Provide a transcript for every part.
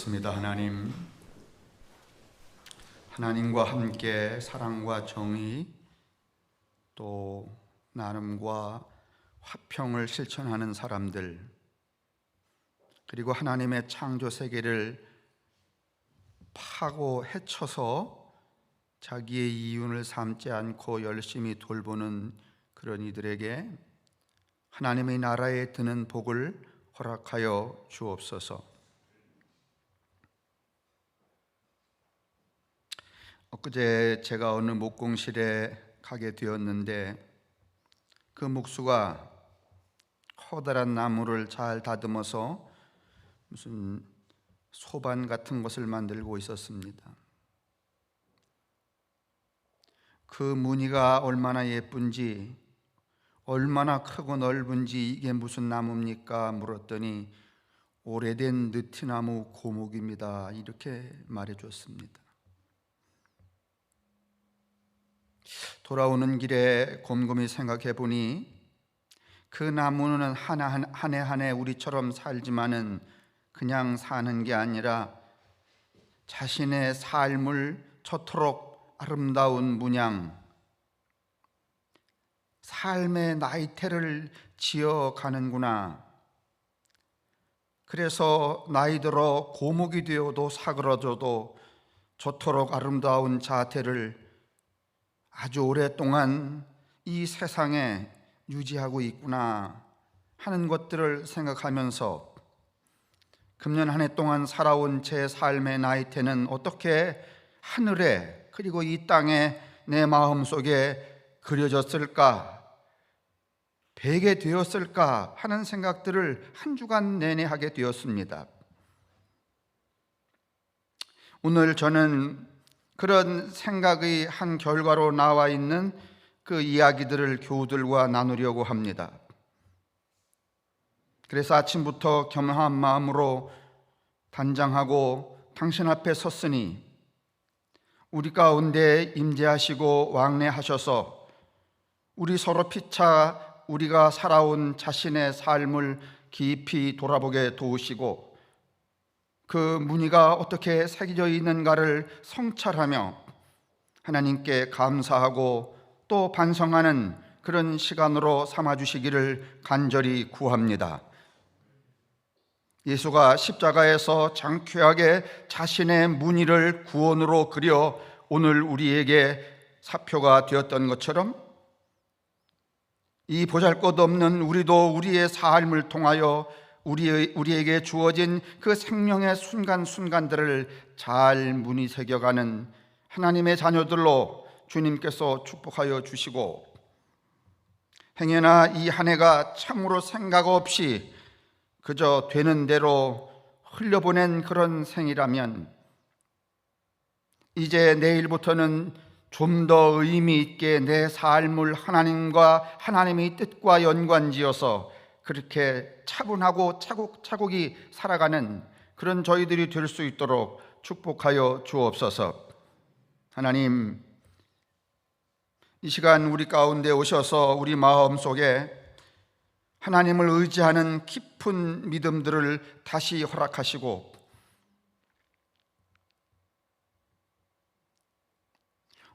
습니다. 하나님과 함께 사랑과 정의 또 나눔과 화평을 실천하는 사람들, 그리고 하나님의 창조 세계를 파고 헤쳐서 자기의 이윤을 삼지 않고 열심히 돌보는 그런 이들에게 하나님의 나라에 드는 복을 허락하여 주옵소서. 엊그제 제가 어느 목공실에 가게 되었는데 그 목수가 커다란 나무를 잘 다듬어서 무슨 소반 같은 것을 만들고 있었습니다. 그 무늬가 얼마나 예쁜지, 얼마나 크고 넓은지 이게 무슨 나무입니까? 물었더니 오래된 느티나무 고목입니다. 이렇게 말해줬습니다. 돌아오는 길에 곰곰이 생각해 보니 그 나무는 한 해 한 해 우리처럼 살지만은 그냥 사는 게 아니라 자신의 삶을 저토록 아름다운 문양, 삶의 나이테를 지어가는구나. 그래서 나이 들어 고목이 되어도 사그러져도 저토록 아름다운 자태를 아주 오랫동안 이 세상에 유지하고 있구나 하는 것들을 생각하면서 금년 한 해 동안 살아온 제 삶의 나이테는 어떻게 하늘에 그리고 이 땅에 내 마음속에 그려졌을까, 배게 되었을까 하는 생각들을 한 주간 내내 하게 되었습니다. 오늘 저는 그런 생각의 한 결과로 나와 있는 그 이야기들을 교우들과 나누려고 합니다. 그래서 아침부터 겸허한 마음으로 단장하고 당신 앞에 섰으니 우리 가운데 임재하시고 왕래하셔서 우리 서로 피차 우리가 살아온 자신의 삶을 깊이 돌아보게 도우시고 그 무늬가 어떻게 새겨져 있는가를 성찰하며 하나님께 감사하고 또 반성하는 그런 시간으로 삼아주시기를 간절히 구합니다. 예수가 십자가에서 장쾌하게 자신의 무늬를 구원으로 그려 오늘 우리에게 사표가 되었던 것처럼 이 보잘것없는 우리도 우리의 삶을 통하여 우리에게 주어진 그 생명의 순간순간들을 잘 무늬 새겨가는 하나님의 자녀들로 주님께서 축복하여 주시고, 행여나 이 한 해가 참으로 생각 없이 그저 되는 대로 흘려보낸 그런 생이라면 이제 내일부터는 좀 더 의미 있게 내 삶을 하나님과 하나님의 뜻과 연관지어서 그렇게 차분하고 차곡차곡이 살아가는 그런 저희들이 될 수 있도록 축복하여 주옵소서. 하나님, 이 시간 우리 가운데 오셔서 우리 마음속에 하나님을 의지하는 깊은 믿음들을 다시 허락하시고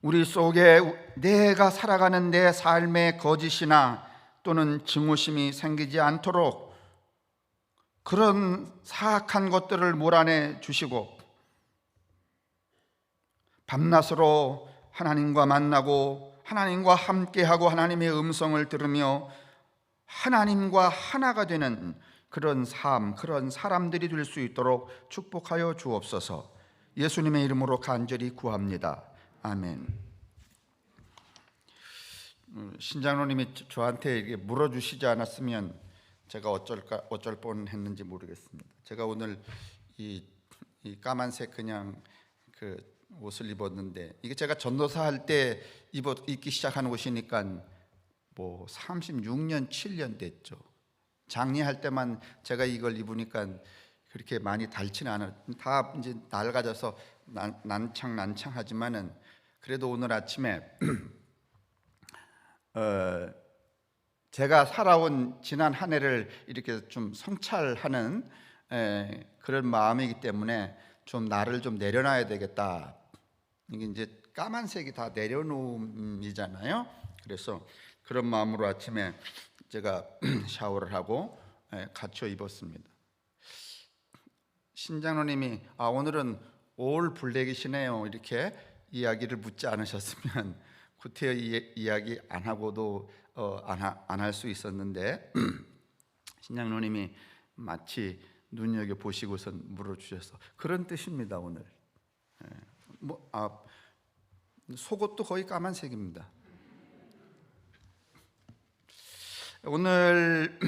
우리 속에 내가 살아가는 내 삶의 거짓이나 또는 증오심이 생기지 않도록 그런 사악한 것들을 몰아내 주시고 밤낮으로 하나님과 만나고 하나님과 함께하고 하나님의 음성을 들으며 하나님과 하나가 되는 그런 삶, 그런 사람들이 될 수 있도록 축복하여 주옵소서. 예수님의 이름으로 간절히 구합니다. 아멘. 신장로님이 저한테 이렇게 물어주시지 않았으면 제가 어쩔 뻔했는지 모르겠습니다. 제가 오늘 이 까만색 그냥 그 옷을 입었는데 이게 제가 전도사 할 때 입기 시작한 옷이니까 뭐 36년 7년 됐죠. 장례할 때만 제가 이걸 입으니까 그렇게 많이 닳지는 않아요. 다 이제 낡아져서 난창하지만은 그래도 오늘 아침에 제가 살아온 지난 한 해를 이렇게 좀 성찰하는 그런 마음이기 때문에 좀 나를 좀 내려놔야 되겠다. 이게 이제 까만색이 다 내려놓음이잖아요. 그래서 그런 마음으로 아침에 제가 샤워를 하고 갖춰 입었습니다. 신장로님이 오늘은 올 블랙이시네요 이렇게 이야기를 묻지 않으셨으면 구태여 이야기 안 하고도 안 할 수 있었는데 신장로님이 마치 눈여겨 보시고선 물어주셔서 그런 뜻입니다. 오늘 속옷도 거의 까만색입니다. 오늘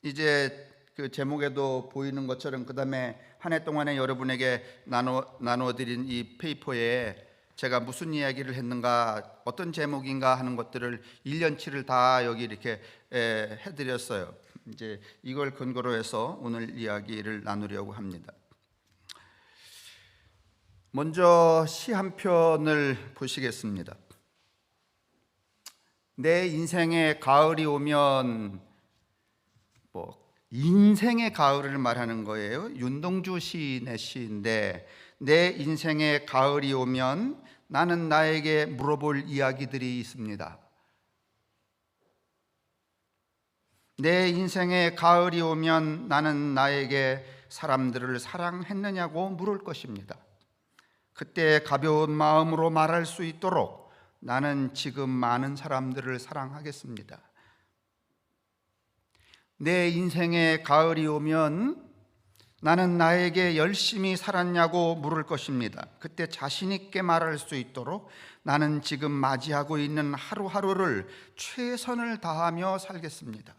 이제 그 제목에도 보이는 것처럼 그 다음에 한 해 동안에 여러분에게 나누어 드린 이 페이퍼에 제가 무슨 이야기를 했는가, 어떤 제목인가 하는 것들을 1년치를 다 여기 이렇게 해드렸어요. 이제 이걸 근거로 해서 오늘 이야기를 나누려고 합니다. 먼저 시 한 편을 보시겠습니다. 내 인생의 가을이 오면 인생의 가을을 말하는 거예요. 윤동주 시인의 시인데 내 인생의 가을이 오면 나는 나에게 물어볼 이야기들이 있습니다. 내 인생의 가을이 오면 나는 나에게 사람들을 사랑했느냐고 물을 것입니다. 그때 가벼운 마음으로 말할 수 있도록 나는 지금 많은 사람들을 사랑하겠습니다. 내 인생의 가을이 오면 나는 나에게 열심히 살았냐고 물을 것입니다. 그때 자신 있게 말할 수 있도록 나는 지금 맞이하고 있는 하루하루를 최선을 다하며 살겠습니다.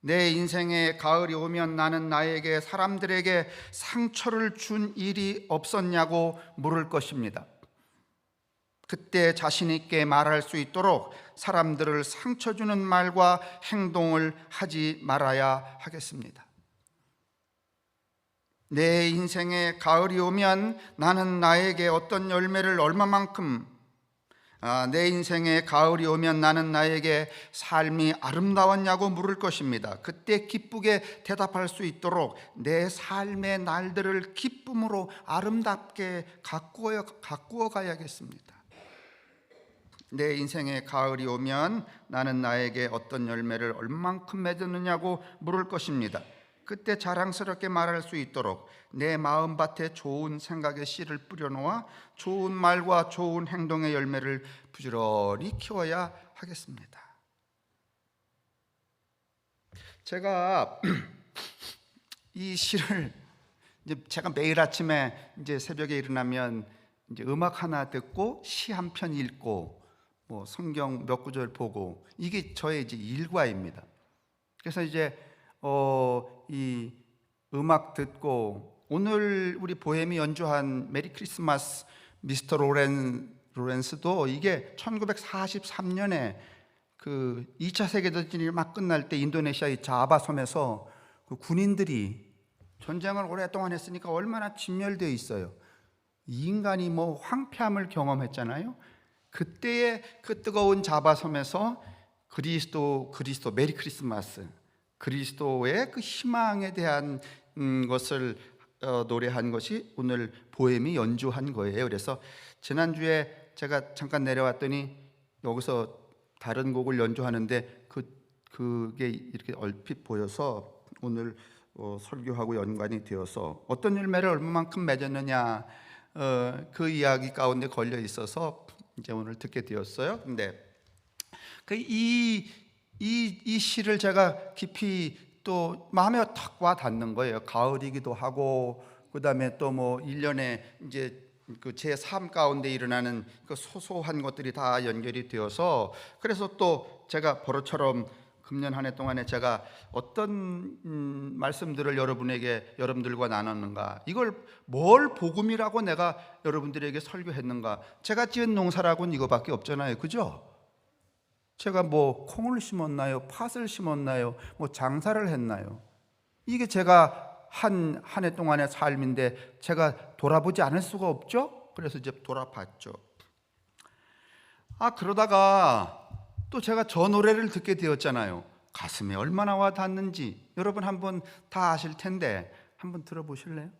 내 인생의 가을이 오면 나는 나에게 사람들에게 상처를 준 일이 없었냐고 물을 것입니다. 그때 자신 있게 말할 수 있도록 사람들을 상처 주는 말과 행동을 하지 말아야 하겠습니다. 내 인생의 가을이 오면 나는 나에게 어떤 열매를 얼마만큼 내 인생의 가을이 오면 나는 나에게 삶이 아름다웠냐고 물을 것입니다. 그때 기쁘게 대답할 수 있도록 내 삶의 날들을 기쁨으로 아름답게 가꾸어 가야겠습니다. 내 인생의 가을이 오면 나는 나에게 어떤 열매를 얼만큼 맺었느냐고 물을 것입니다. 그때 자랑스럽게 말할 수 있도록 내 마음밭에 좋은 생각의 씨를 뿌려놓아 좋은 말과 좋은 행동의 열매를 부지런히 키워야 하겠습니다. 제가 이 시를 제가 매일 아침에 이제 새벽에 일어나면 이제 음악 하나 듣고 시 한 편 읽고 성경 몇 구절 보고 이게 저의 이제 일과입니다. 그래서 이제 이 음악 듣고 오늘 우리 보헤미 연주한 메리 크리스마스 미스터 로렌스도 이게 1943년에 그 2차 세계대전이 막 끝날 때 인도네시아의 자바 섬에서 그 군인들이 전쟁을 오랫동안 했으니까 얼마나 진멸되어 있어요. 이 인간이 황폐함을 경험했잖아요. 그때의 그 뜨거운 자바섬에서 그리스도 메리 크리스마스 그리스도의 그 희망에 대한 것을 노래한 것이 오늘 보헤미 연주한 거예요. 그래서 지난주에 제가 잠깐 내려왔더니 여기서 다른 곡을 연주하는데 그게 이렇게 얼핏 보여서 오늘 설교하고 연관이 되어서 어떤 열매를 얼마만큼 맺었느냐 그 이야기 가운데 걸려 있어서 이제 오늘 듣게 되었어요. 근데 이 시를 제가 깊이 또 마음에 탁 와 닿는 거예요. 가을이기도 하고 그다음에 또 1년에 이제 그 제 삶 가운데 일어나는 그 소소한 것들이 다 연결이 되어서 그래서 또 제가 버릇처럼 금년 한 해 동안에 제가 어떤 말씀들을 여러분들과 나눴는가, 이걸 뭘 복음이라고 내가 여러분들에게 설교했는가. 제가 지은 농사라고는 이거밖에 없잖아요, 그죠? 제가 콩을 심었나요? 팥을 심었나요? 장사를 했나요? 이게 제가 한 해 동안의 삶인데 제가 돌아보지 않을 수가 없죠? 그래서 이제 돌아봤죠. 그러다가 또 제가 저 노래를 듣게 되었잖아요. 가슴에 얼마나 와 닿는지 여러분 한번 다 아실 텐데 한번 들어보실래요?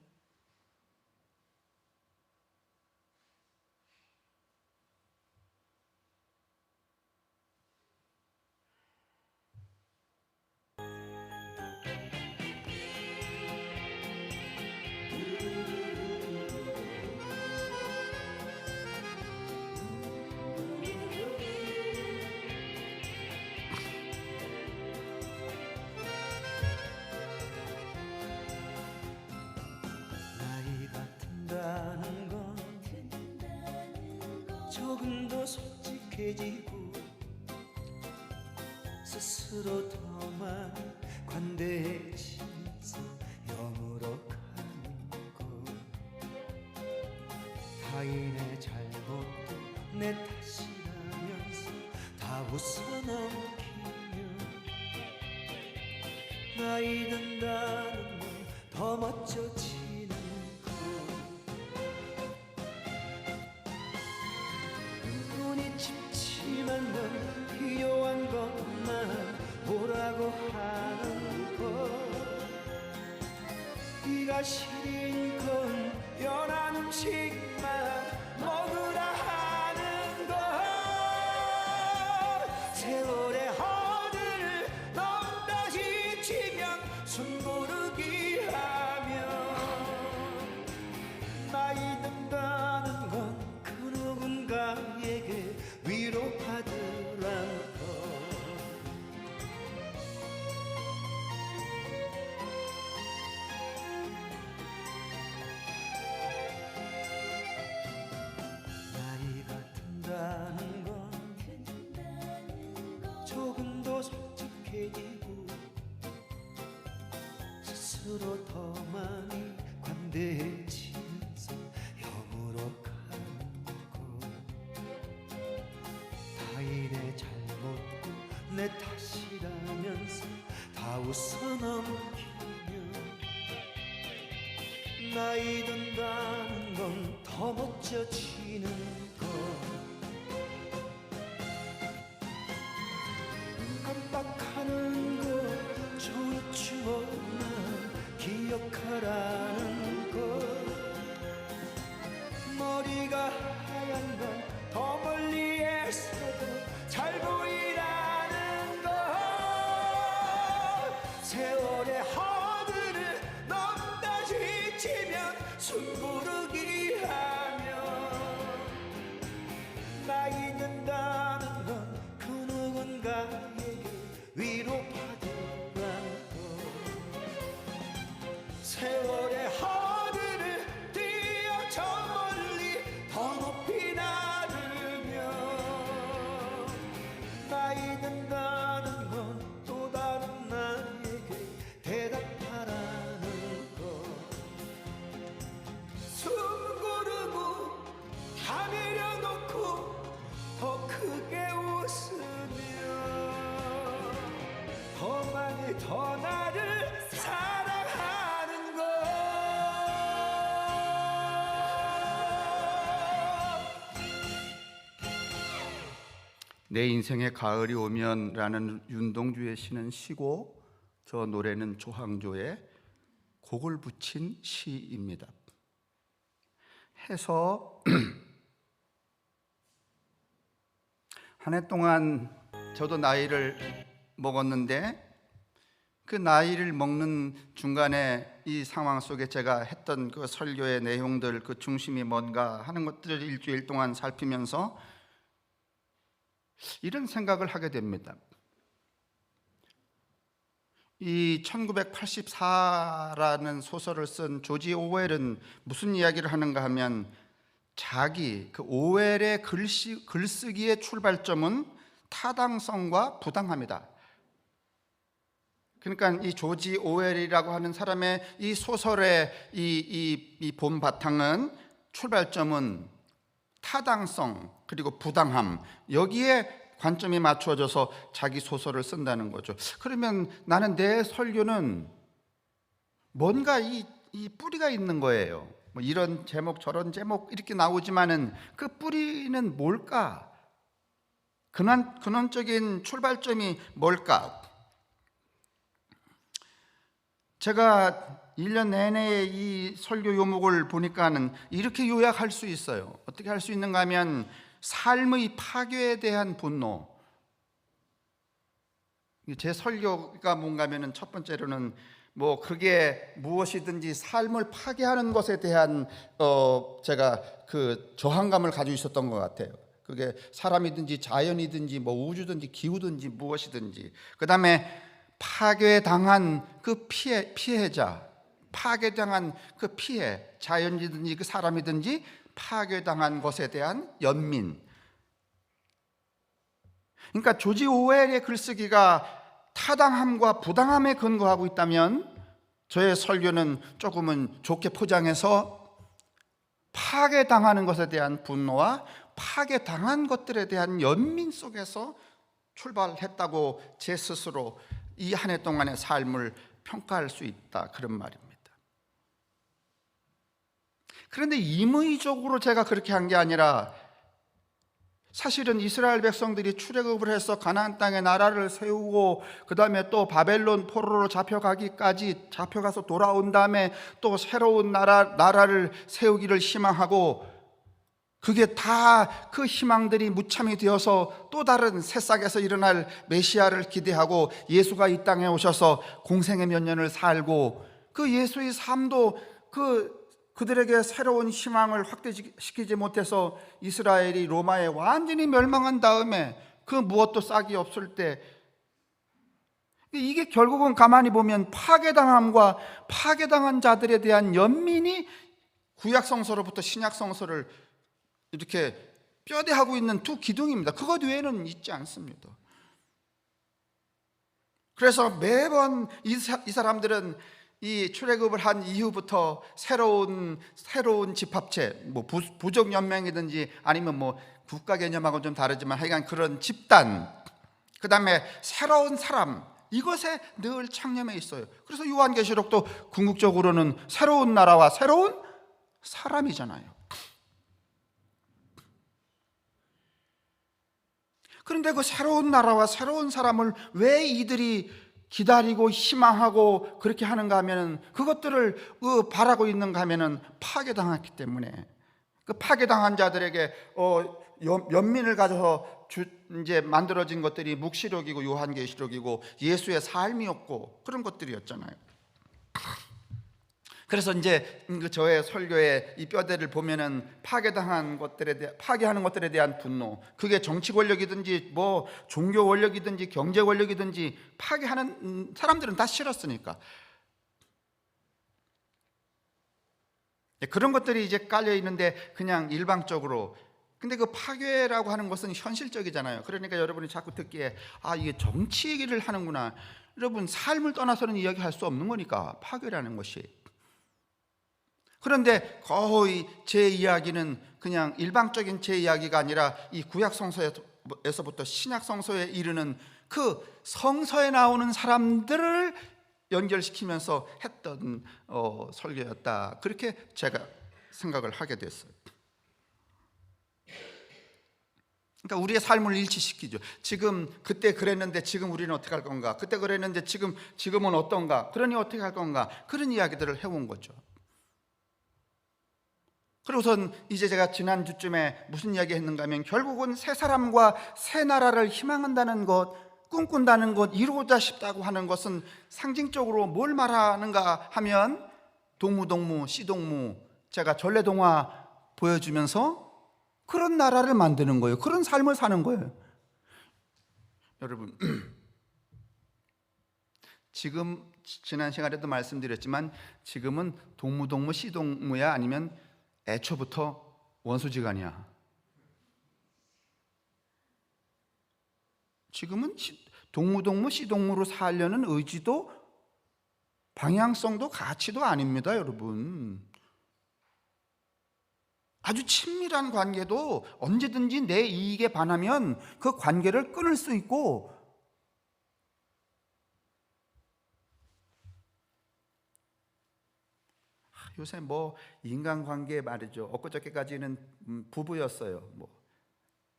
조금 더 솔직해지고 스스로 더 많이 관대해지면서 영으로 가는 것 타인의 잘못도 내 탓이라면서 다 웃어넘기며 나이 든다는 건 더 멋져지는 찝찝한 건 필요한 것만 보라고 하는 것 네가 시린 건 연한 음식만 먹으라 하는 것 세월의 허들을 넘다 지치면 숨고르기 하며 나이 든다는 건 그 누군가에게 위로받으란 것 나이가 든다는 건 조금 더 솔직해지고 스스로 더 많이 관대해지면서 영으로 타인의 잘못도 내 탓이라면서 다 웃어넘기며 나이 든다는 건 더 멋져지는 것 깜빡하는 것 좋은 추억만 기억하라는 것 머리가 하얀 건 더 멀리에서도 잘 보이라는 것 세월의 허들을 넘다 지치면 숨고르기 하며 나이 든다는 건 그 누군가에게 위로받으란 것 세월의 허들을 뛰어 저 멀리 더 높이 나이 든다는 건 또 다른 나에게 대답하라는 것 숨 고르고 다 내려놓고 더 크게 웃으며 더 많이 더 나를 사랑하는 것 내 인생에 가을이 오면라는 윤동주의 시는 시고 저 노래는 조항조의 곡을 붙인 시입니다. 해서 한 해 동안 저도 나이를 먹었는데 그 나이를 먹는 중간에 이 상황 속에 제가 했던 그 설교의 내용들 그 중심이 뭔가 하는 것들을 일주일 동안 살피면서 이런 생각을 하게 됩니다. 이 1984라는 소설을 쓴 조지 오웰은 무슨 이야기를 하는가 하면 자기 그 오웰의 글쓰기의 출발점은 타당성과 부당함이다. 그러니까 이 조지 오웰이라고 하는 사람의 이 소설의 이 본 바탕은 출발점은 타당성 그리고 부당함 여기에 관점이 맞춰져서 자기 소설을 쓴다는 거죠. 그러면 나는 내 설교는 뭔가 이 뿌리가 있는 거예요. 뭐 이런 제목 저런 제목 이렇게 나오지만은 그 뿌리는 뭘까? 근원적인 출발점이 뭘까? 제가 1년 내내 이 설교 요목을 보니까는 이렇게 요약할 수 있어요. 어떻게 할 수 있는가 하면 삶의 파괴에 대한 분노. 제 설교가 뭔가 하면은 첫 번째로는 뭐 그게 무엇이든지 삶을 파괴하는 것에 대한 제가 그 저항감을 가지고 있었던 것 같아요. 그게 사람이든지 자연이든지 뭐 우주든지 기후든지 무엇이든지. 그다음에 파괴당한 그 피해자, 파괴당한 그 피해, 자연이든지 그 사람이든지 파괴당한 것에 대한 연민. 그러니까 조지 오웰의 글쓰기가 타당함과 부당함에 근거하고 있다면 저의 설교는 조금은 좋게 포장해서 파괴당하는 것에 대한 분노와 파괴당한 것들에 대한 연민 속에서 출발했다고 제 스스로 이 한 해 동안의 삶을 평가할 수 있다, 그런 말입니다. 그런데 임의적으로 제가 그렇게 한 게 아니라 사실은 이스라엘 백성들이 출애굽을 해서 가나안 땅에 나라를 세우고 그 다음에 또 바벨론 포로로 잡혀가서 돌아온 다음에 또 새로운 나라를 세우기를 희망하고, 그게 다 그 희망들이 무참히 되어서 또 다른 새싹에서 일어날 메시아를 기대하고 예수가 이 땅에 오셔서 공생의 몇 년을 살고, 그 예수의 삶도 그들에게 새로운 희망을 확대시키지 못해서 이스라엘이 로마에 완전히 멸망한 다음에 그 무엇도 싹이 없을 때, 이게 결국은 가만히 보면 파괴당함과 파괴당한 자들에 대한 연민이 구약성서로부터 신약성서를 이렇게 뼈대하고 있는 두 기둥입니다. 그것 외에는 있지 않습니다. 그래서 매번 이 사람들은 이 출애굽을 한 이후부터 새로운 집합체, 뭐 부족 연맹이든지 아니면 뭐 국가 개념하고는 좀 다르지만 하여간 그런 집단, 그 다음에 새로운 사람, 이것에 늘 창념해 있어요. 그래서 요한계시록도 궁극적으로는 새로운 나라와 새로운 사람이잖아요. 그런데 그 새로운 나라와 새로운 사람을 왜 이들이 기다리고 희망하고 그렇게 하는가 하면은, 그것들을 바라고 있는가 하면은 파괴당했기 때문에, 그 파괴당한 자들에게 연민을 가져서 이제 만들어진 것들이 묵시록이고 요한계시록이고 예수의 삶이었고 그런 것들이었잖아요. 그래서 이제 저의 설교의 이 뼈대를 보면은 파괴하는 것들에 대한 분노, 그게 정치 권력이든지 뭐 종교 권력이든지 경제 권력이든지 파괴하는 사람들은 다 싫었으니까 그런 것들이 이제 깔려 있는데 그냥 일방적으로. 근데 그 파괴라고 하는 것은 현실적이잖아요. 그러니까 여러분이 자꾸 듣기에 이게 정치 얘기를 하는구나. 여러분, 삶을 떠나서는 이야기할 수 없는 거니까 파괴라는 것이. 그런데 거의 제 이야기는 그냥 일방적인 제 이야기가 아니라 이 구약 성서에서부터 신약 성서에 이르는 그 성서에 나오는 사람들을 연결시키면서 했던 설교였다, 그렇게 제가 생각을 하게 됐어요. 그러니까 우리의 삶을 일치시키죠. 지금 그때 그랬는데 지금 우리는 어떻게 할 건가, 그때 그랬는데 지금은 어떤가, 그러니 어떻게 할 건가, 그런 이야기들을 해온 거죠. 그리고선 이제 제가 지난주쯤에 무슨 이야기 했는가 하면, 결국은 새 사람과 새 나라를 희망한다는 것, 꿈꾼다는 것, 이루고자 싶다고 하는 것은 상징적으로 뭘 말하는가 하면 동무동무, 씨동무, 제가 전래동화 보여주면서 그런 나라를 만드는 거예요. 그런 삶을 사는 거예요. 여러분, 지금 지난 시간에도 말씀드렸지만 지금은 동무동무, 씨동무야 아니면 애초부터 원수지간이야? 지금은 동무동무 씨동무로 살려는 의지도 방향성도 가치도 아닙니다, 여러분. 아주 친밀한 관계도 언제든지 내 이익에 반하면 그 관계를 끊을 수 있고, 요새 뭐 인간관계 말이죠. 엊그저께까지는 부부였어요. 뭐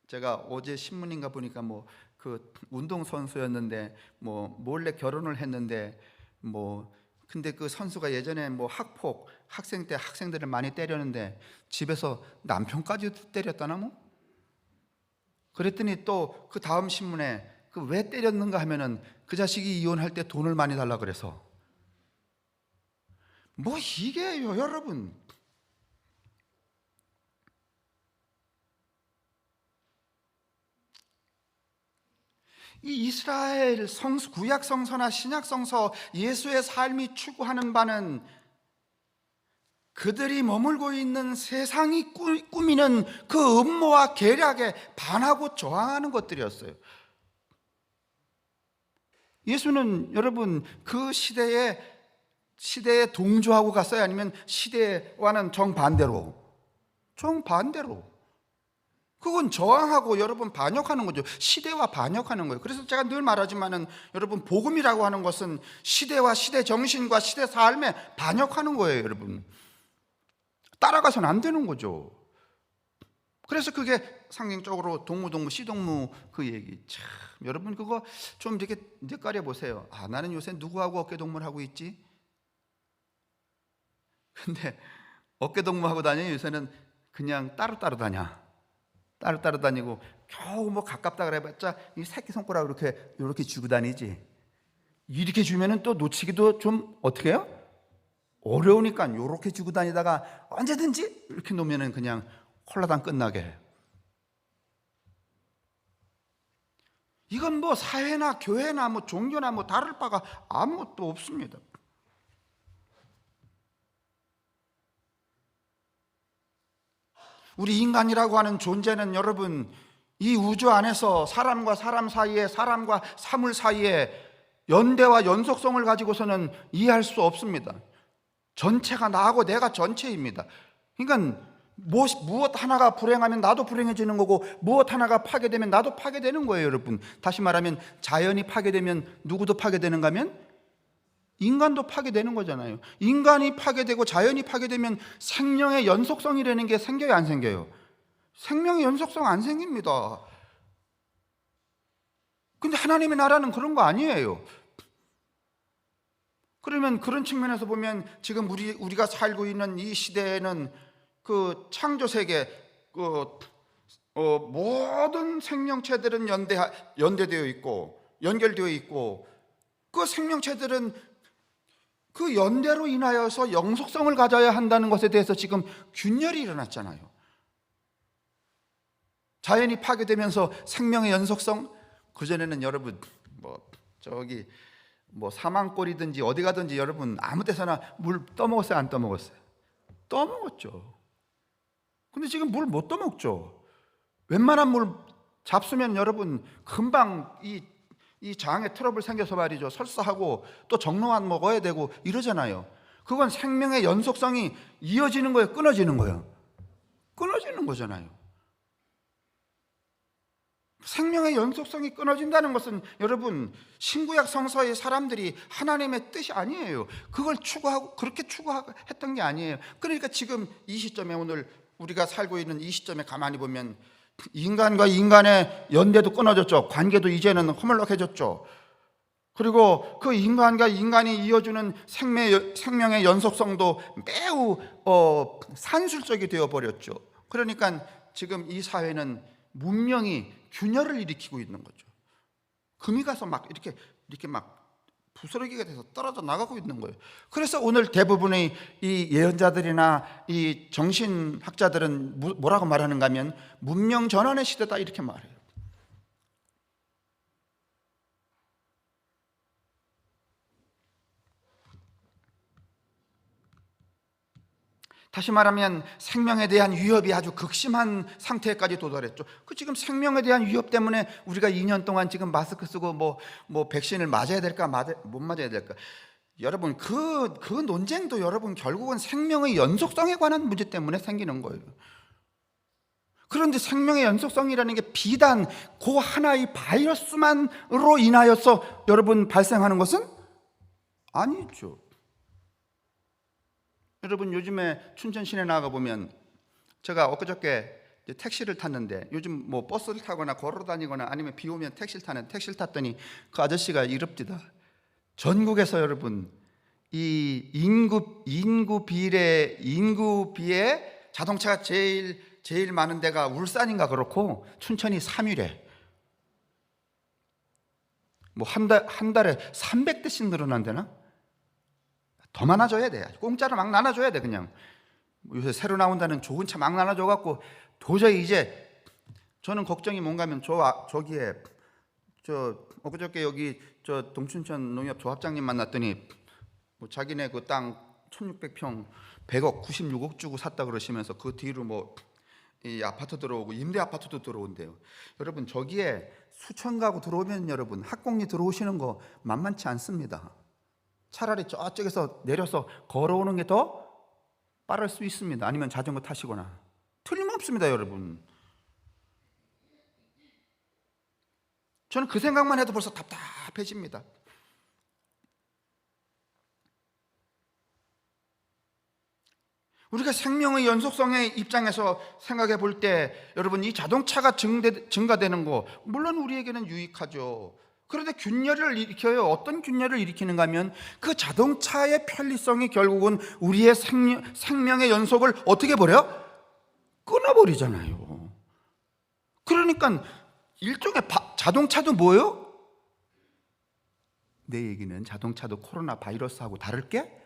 제가 어제 신문인가 보니까 뭐 그 운동선수였는데 뭐 몰래 결혼을 했는데 뭐 근데 그 선수가 예전에 뭐 학생 때 학생들을 많이 때렸는데 집에서 남편까지도 때렸다나 뭐? 그랬더니 또 그 다음 신문에 그 왜 때렸는가 하면은 그 자식이 이혼할 때 돈을 많이 달라 그래서. 뭐 이게요, 여러분. 이 이스라엘 구약 성서나 신약 성서 예수의 삶이 추구하는 바는 그들이 머물고 있는 세상이 꾸미는 그 음모와 계략에 반하고 저항하는 것들이었어요. 예수는 여러분 그 시대에 동조하고 갔어요? 아니면 시대와는 정반대로? 그건 저항하고 여러분 반역하는 거죠. 시대와 반역하는 거예요. 그래서 제가 늘 말하지만은 여러분 복음이라고 하는 것은 시대와 시대 정신과 시대 삶에 반역하는 거예요, 여러분. 따라가서는 안 되는 거죠. 그래서 그게 상징적으로 동무 씨동무 그 얘기 참 여러분 그거 좀 이렇게 뇌까려 보세요. 아, 나는 요새 누구하고 어깨동무를 하고 있지? 근데 어깨동무하고 다니는 요새는 그냥 따로따로 다니고 겨우 뭐 가깝다 그래봤자 이 새끼손가락 이렇게 쥐고 다니지. 이렇게 주면은 또 놓치기도 좀 어떻게 해요? 어려우니까 이렇게 쥐고 다니다가 언제든지 이렇게 놓으면은 그냥 홀라당 끝나게 해요. 이건 뭐 사회나 교회나 뭐 종교나 뭐 다를 바가 아무것도 없습니다. 우리 인간이라고 하는 존재는 여러분 이 우주 안에서 사람과 사람 사이에 사람과 사물 사이에 연대와 연속성을 가지고서는 이해할 수 없습니다. 전체가 나하고 내가 전체입니다. 그러니까 무엇 하나가 불행하면 나도 불행해지는 거고 무엇 하나가 파괴되면 나도 파괴되는 거예요, 여러분. 다시 말하면 자연이 파괴되면 누구도 파괴되는가 하면 인간도 파괴되는 거잖아요. 인간이 파괴되고 자연이 파괴되면 생명의 연속성이라는 게 생겨요, 안 생겨요? 생명의 연속성 안 생깁니다. 근데 하나님의 나라는 그런 거 아니에요. 그러면 그런 측면에서 보면 지금 우리가 살고 있는 이 시대에는 그 창조 세계 모든 생명체들은 연대되어 있고 연결되어 있고 그 생명체들은 그 연대로 인하여서 영속성을 가져야 한다는 것에 대해서 지금 균열이 일어났잖아요. 자연이 파괴되면서 생명의 연속성, 그전에는 여러분 사망골이든지 어디 가든지 여러분 아무 데서나 물 떠먹었어요, 안 떠먹었어요? 떠먹었죠. 근데 지금 물 못 떠먹죠. 웬만한 물 잡수면 여러분 금방 이 장에 트러블 생겨서 말이죠. 설사하고 또 정로환 먹어야 되고 이러잖아요. 그건 생명의 연속성이 이어지는 거예요, 끊어지는 거예요? 끊어지는 거잖아요. 생명의 연속성이 끊어진다는 것은 여러분 신구약 성서의 사람들이 하나님의 뜻이 아니에요. 그걸 추구하고 그렇게 추구했던 게 아니에요. 그러니까 지금 이 시점에 오늘 우리가 살고 있는 이 시점에 가만히 보면 인간과 인간의 연대도 끊어졌죠. 관계도 이제는 허물락해졌죠. 그리고 그 인간과 인간이 이어주는 생명의 연속성도 매우 산술적이 되어버렸죠. 그러니까 지금 이 사회는 문명이 균열을 일으키고 있는 거죠. 금이 가서 막 이렇게 막 부스러기가 돼서 떨어져 나가고 있는 거예요. 그래서 오늘 대부분의 이 예언자들이나 이 정신학자들은 뭐라고 말하는가 하면 문명 전환의 시대다 이렇게 말해요. 다시 말하면 생명에 대한 위협이 아주 극심한 상태까지 도달했죠. 그 지금 생명에 대한 위협 때문에 우리가 2년 동안 지금 마스크 쓰고 뭐 백신을 맞아야 될까 못 맞아야 될까. 여러분 그 논쟁도 여러분 결국은 생명의 연속성에 관한 문제 때문에 생기는 거예요. 그런데 생명의 연속성이라는 게 비단 그 하나의 바이러스만으로 인하여서 여러분 발생하는 것은 아니죠. 여러분 요즘에 춘천 시내 나가 보면 제가 엊그저께 택시를 탔는데 요즘 뭐 버스를 타거나 걸어 다니거나 아니면 비 오면 택시를 탔더니 그 아저씨가 이럽디다. 전국에서 여러분 이 인구비에 자동차가 제일 많은 데가 울산인가 그렇고 춘천이 3위래. 뭐 한 달에 300대씩 늘어난다나? 더 많아져야 돼. 공짜로 막 나눠줘야 돼. 그냥 요새 새로 나온다는 좋은 차 막 나눠줘 갖고 도저히 이제 저는 걱정이 뭔가면 저기에 엊그저께 여기 동춘천 농협 조합장님 만났더니 뭐 자기네 그 땅 1600평 100억 96억 주고 샀다 그러시면서 그 뒤로 뭐 이 아파트 들어오고 임대 아파트도 들어온대요. 여러분 저기에 수천 가구 들어오면 여러분 학공리 들어오시는 거 만만치 않습니다. 차라리 저쪽에서 내려서 걸어오는 게 더 빠를 수 있습니다. 아니면 자전거 타시거나 틀림없습니다. 여러분 저는 그 생각만 해도 벌써 답답해집니다. 우리가 생명의 연속성의 입장에서 생각해 볼 때 여러분 이 자동차가 증가되는 거 물론 우리에게는 유익하죠. 그런데 균열을 일으켜요. 어떤 균열을 일으키는가 하면 그 자동차의 편리성이 결국은 우리의 생명의 연속을 어떻게 버려? 끊어버리잖아요. 그러니까 일종의 자동차도 뭐예요? 내 얘기는 자동차도 코로나 바이러스하고 다를 게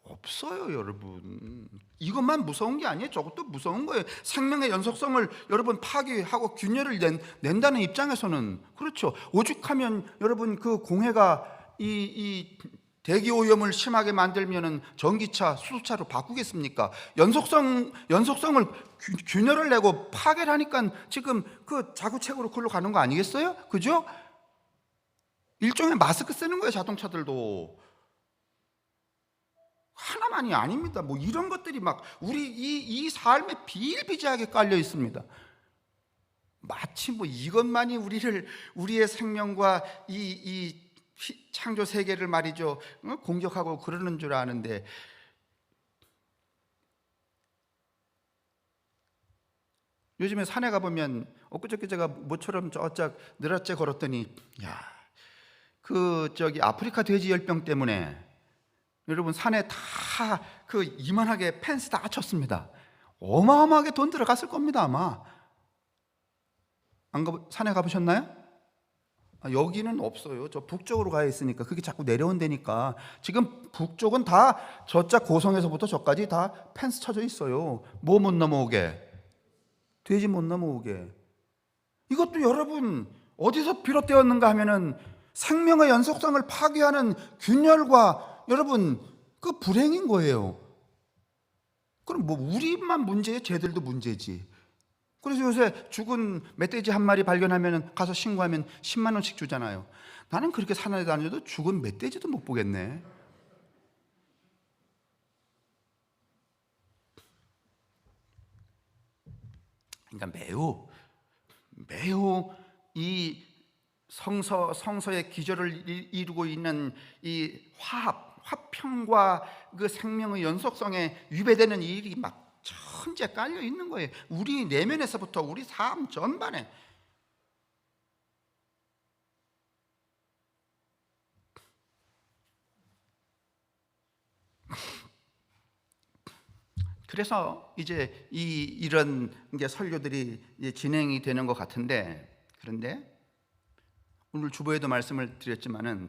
없어요. 여러분 이것만 무서운 게 아니에요. 저것도 무서운 거예요. 생명의 연속성을 여러분 파괴하고 균열을 낸다는 입장에서는 그렇죠. 오죽하면 여러분 그 공해가 이 대기 오염을 심하게 만들면은 전기차, 수소차로 바꾸겠습니까? 연속성을 균열을 내고 파괴를 하니까 지금 그 자구책으로 글로 가는 거 아니겠어요? 그죠? 일종의 마스크 쓰는 거예요. 자동차들도 하나만이 아닙니다. 뭐 이런 것들이 막 우리 이 삶에 비일비재하게 깔려 있습니다. 마치 뭐 이것만이 우리의 생명과 이 창조 세계를 말이죠 공격하고 그러는 줄 아는데 요즘에 산에 가보면 엊그저께 제가 모처럼 저짝 느닷째 걸었더니 아프리카 돼지열병 때문에 여러분 산에 다 그 이만하게 펜스 다 쳤습니다. 어마어마하게 돈 들어갔을 겁니다. 아마 산에 가보셨나요? 여기는 없어요. 저 북쪽으로 가 있으니까 그게 자꾸 내려온다니까. 지금 북쪽은 다 저짝 고성에서부터 저까지 다 펜스 쳐져 있어요. 뭐 못 넘어오게? 돼지 못 넘어오게. 이것도 여러분 어디서 비롯되었는가 하면은 생명의 연속성을 파괴하는 균열과 여러분 그 불행인 거예요. 그럼 뭐 우리만 문제예요? 쟤들도 문제지. 그래서 요새 죽은 멧돼지 한 마리 발견하면 가서 신고하면 10만 원씩 주잖아요. 나는 그렇게 산에 다녀도 죽은 멧돼지도 못 보겠네. 그러니까 매우 이 성서의 기저를 이루고 있는 이 화평과 그 생명의 연속성에 위배되는 일이 막 천재 깔려 있는 거예요. 우리 내면에서부터 우리 삶 전반에. 그래서 이제 이런 게 설교들이 이제 진행이 되는 것 같은데, 그런데 오늘 주보에도 말씀을 드렸지만은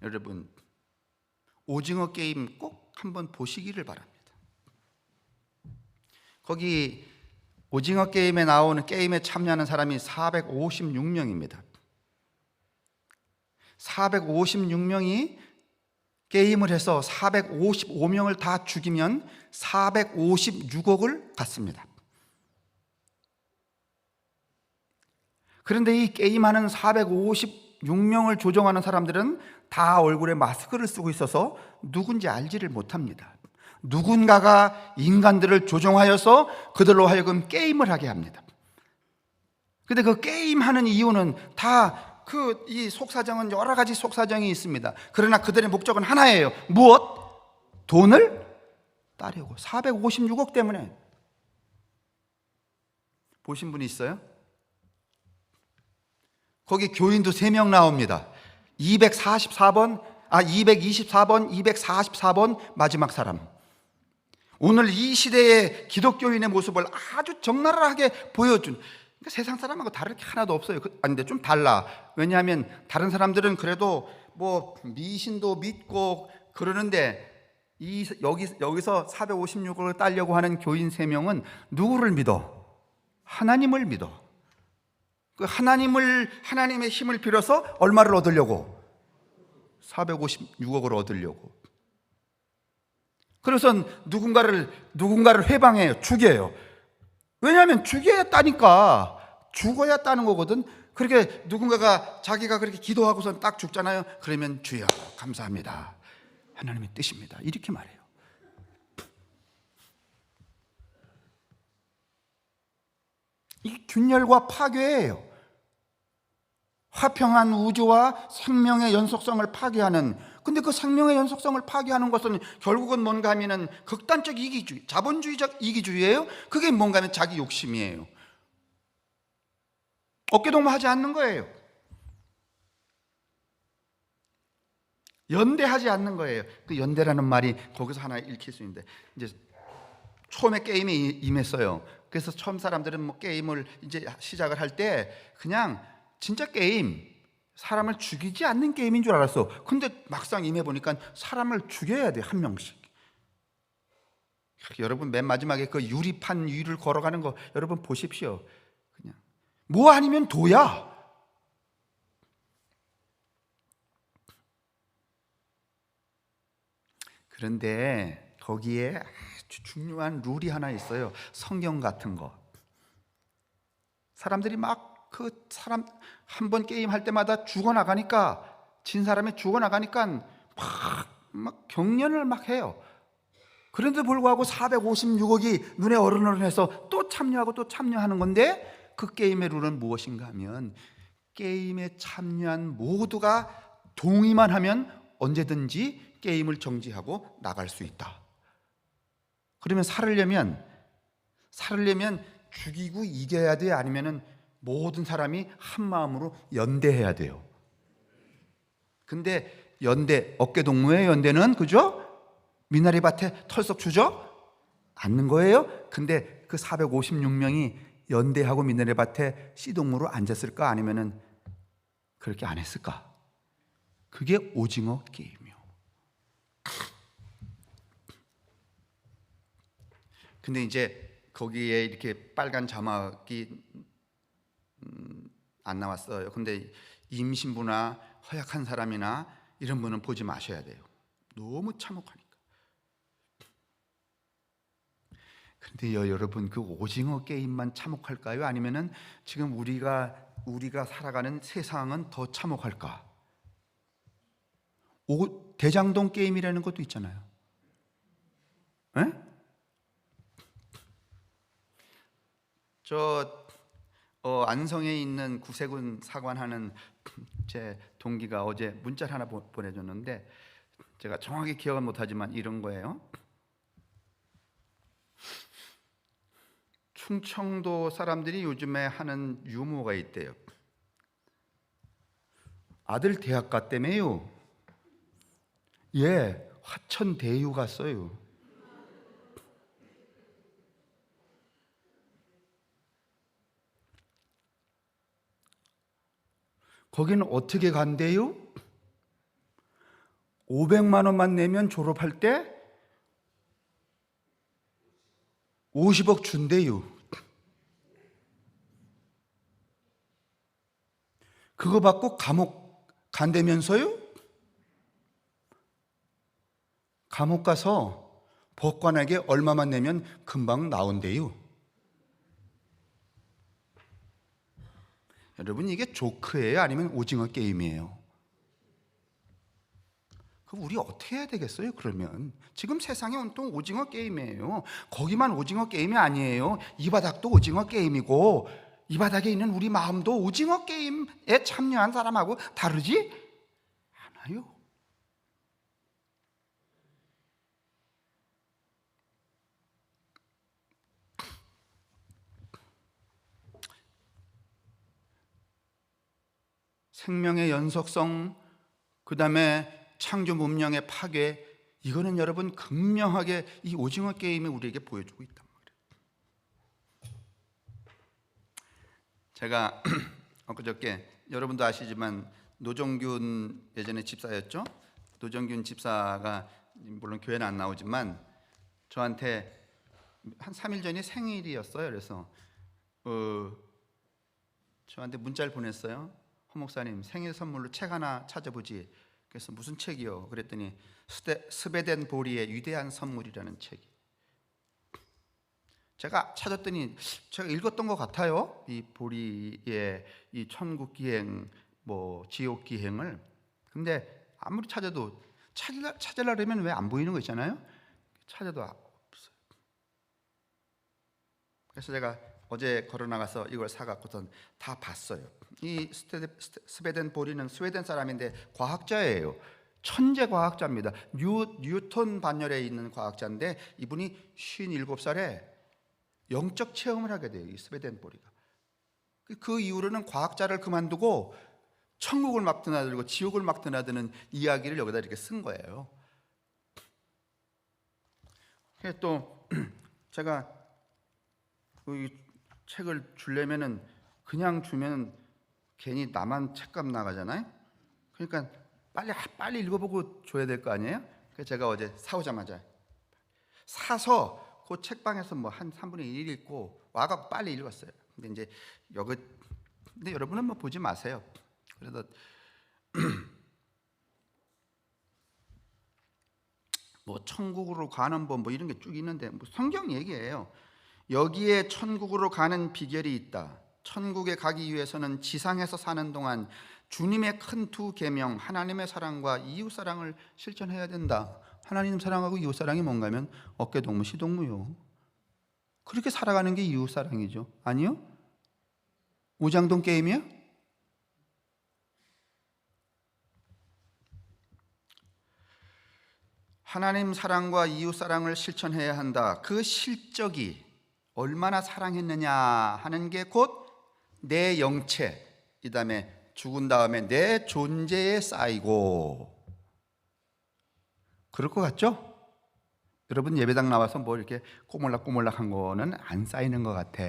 여러분 오징어 게임 꼭 한번 보시기를 바랍니다. 거기 오징어 게임에 나오는 게임에 참여하는 사람이 456명입니다. 456명이 게임을 해서 455명을 다 죽이면 456억을 갖습니다. 그런데 이 게임하는 456명을 조종하는 사람들은 다 얼굴에 마스크를 쓰고 있어서 누군지 알지를 못합니다. 누군가가 인간들을 조종하여서 그들로 하여금 게임을 하게 합니다. 근데 그 게임하는 이유는 다 이 속사정은 여러 가지 속사정이 있습니다. 그러나 그들의 목적은 하나예요. 무엇? 돈을 따려고. 456억 때문에. 보신 분이 있어요? 거기 교인도 3명 나옵니다. 244번 224번, 244번 마지막 사람. 오늘 이 시대의 기독교인의 모습을 아주 적나라하게 보여준, 그러니까 세상 사람하고 다를 게 하나도 없어요. 근데 좀 달라. 왜냐하면 다른 사람들은 그래도 뭐 미신도 믿고 그러는데 여기서 456을 따려고 하는 교인 3명은 누구를 믿어? 하나님을 믿어. 그 하나님의 힘을 빌어서 얼마를 얻으려고? 456억을 얻으려고. 그래서 누군가를 회방해요. 죽여요. 왜냐하면 죽어야 따는 거거든. 그렇게 누군가가 자기가 그렇게 기도하고선 딱 죽잖아요. 그러면 주여 감사합니다, 하나님의 뜻입니다, 이렇게 말해요. 이 균열과 파괴예요. 화평한 우주와 생명의 연속성을 파괴하는, 근데 그 생명의 연속성을 파괴하는 것은 결국은 뭔가 하면은 극단적 이기주의, 자본주의적 이기주의예요. 그게 뭔가 하면 자기 욕심이에요. 어깨동무하지 않는 거예요. 연대하지 않는 거예요. 그 연대라는 말이 거기서 하나 읽힐 수 있는데, 이제 처음에 게임에 임했어요. 그래서 처음 사람들은 뭐 게임을 이제 시작을 할 때 그냥 진짜 게임, 사람을 죽이지 않는 게임인 줄 알았어. 근데 막상 임해보니까 사람을 죽여야 돼, 한 명씩. 여러분 맨 마지막에 그 유리판 위를 걸어가는 거 여러분 보십시오. 그냥 뭐 아니면 도야. 그런데 거기에 아주 중요한 룰이 하나 있어요. 성경 같은 거. 사람들이 막 그 사람 한 번 게임 할 때마다 죽어나가니까, 진 사람이 죽어나가니까 막 경련을 막 해요. 그런데 불구하고 456억이 눈에 어른어른해서 또 참여하고 또 참여하는 건데, 그 게임의 룰은 무엇인가 하면 게임에 참여한 모두가 동의만 하면 언제든지 게임을 정지하고 나갈 수 있다. 그러면 살으려면 죽이고 이겨야 돼? 아니면은 모든 사람이 한 마음으로 연대해야 돼요. 근데 어깨동무의 연대는, 그죠? 미나리밭에 털썩 주저 않는 거예요. 근데 그 456명이 연대하고 미나리밭에 씨동무로 앉았을까? 아니면은 그렇게 안 했을까? 그게 오징어 게임이요. 근데 이제 거기에 이렇게 빨간 자막이 안 나왔어요. 근데 임신부나 허약한 사람이나 이런 분은 보지 마셔야 돼요. 너무 참혹하니까. 그런데 여러분, 그 오징어 게임만 참혹할까요? 아니면은 지금 우리가 살아가는 세상은 더 참혹할까? 대장동 게임이라는 것도 있잖아요. 에? 안성에 있는 구세군 사관하는 제 동기가 어제 문자를 하나 보내줬는데, 제가 정확히 기억은 못하지만 이런 거예요. 충청도 사람들이 요즘에 하는 유머가 있대요. 아들 대학 갔다며요. 예, 화천대유 갔어요. 거기는 어떻게 간대요? 500만 원만 내면 졸업할 때 50억 준대요. 그거 받고 감옥 간다면서요? 감옥 가서 법관에게 얼마만 내면 금방 나온대요. 여러분, 이게 조크예요? 아니면 오징어 게임이에요? 그럼 우리 어떻게 해야 되겠어요? 그러면 지금 세상에 온통 오징어 게임이에요. 거기만 오징어 게임이 아니에요. 이 바닥도 오징어 게임이고, 이 바닥에 있는 우리 마음도 오징어 게임에 참여한 사람하고 다르지 않아요. 생명의 연속성, 그 다음에 창조 문명의 파괴, 이거는 여러분 극명하게 이 오징어 게임이 우리에게 보여주고 있단 말이에요. 제가 엊그저께 여러분도 아시지만 노정균 예전에 집사였죠. 노정균 집사가 물론 교회는 안 나오지만 저한테 한 3일 전이 생일이었어요. 그래서 저한테 문자를 보냈어요. 허 목사님, 생일 선물로 책 하나 찾아보지. 그래서 무슨 책이요? 그랬더니 스베덴 보리의 위대한 선물이라는 책이. 제가 찾았더니 제가 읽었던 것 같아요. 이 보리의 이 천국 기행, 뭐 지옥 기행을. 근데 아무리 찾아도 찾으려면 왜 안 보이는 거 있잖아요. 찾아도 없어요. 그래서 제가 어제 걸어 나가서 이걸 사갖고선 다 봤어요. 이 스베덴 보리는 스웨덴 사람인데 과학자예요. 천재 과학자입니다. 뉴턴 반열에 있는 과학자인데 이분이 57살에 영적 체험을 하게 돼요. 이 스베덴 보리가. 그 이후로는 과학자를 그만두고 천국을 막 드나들고 지옥을 막 드나드는 이야기를 여기다 이렇게 쓴 거예요. 그래서 또 제가 이 책을 주려면은 그냥 주면 괜히 나만 책값 나가잖아요. 그러니까 빨리 읽어보고 줘야 될 거 아니에요. 그래서 제가 어제 사오자마자 사서 그 책방에서 뭐 한 3분의 1 읽고 와가 빨리 읽었어요. 근데 이제 근데 여러분은 뭐 보지 마세요. 그래서 뭐 천국으로 가는 법 뭐 이런 게 쭉 있는데 뭐 성경 얘기예요. 여기에 천국으로 가는 비결이 있다. 천국에 가기 위해서는 지상에서 사는 동안 주님의 큰 두 계명, 하나님의 사랑과 이웃 사랑을 실천해야 된다. 하나님 사랑하고 이웃 사랑이 뭔가 하면 어깨동무 시동무요. 그렇게 살아가는 게 이웃 사랑이죠. 아니요? 오장동 게임이야? 하나님 사랑과 이웃 사랑을 실천해야 한다. 그 실적이 얼마나 사랑했느냐 하는 게 곧 내 영체, 이 다음에 죽은 다음에 내 존재에 쌓이고. 그럴 것 같죠? 여러분 예배당 나와서 뭐 이렇게 꼬물락꼬물락한 거는 안 쌓이는 것 같아.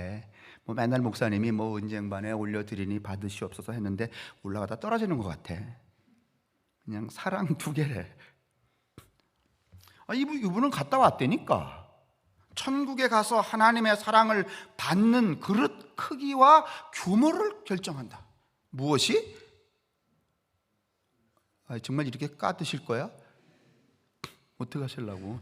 뭐 맨날 목사님이 뭐 은쟁반에 올려드리니 받으시옵소서 했는데 올라가다 떨어지는 것 같아. 그냥 사랑 두 개래. 이분은 갔다 왔다니까. 천국에 가서 하나님의 사랑을 받는 그릇 크기와 규모를 결정한다. 무엇이? 정말 이렇게 까드실 거야? 어떻게 하시려고?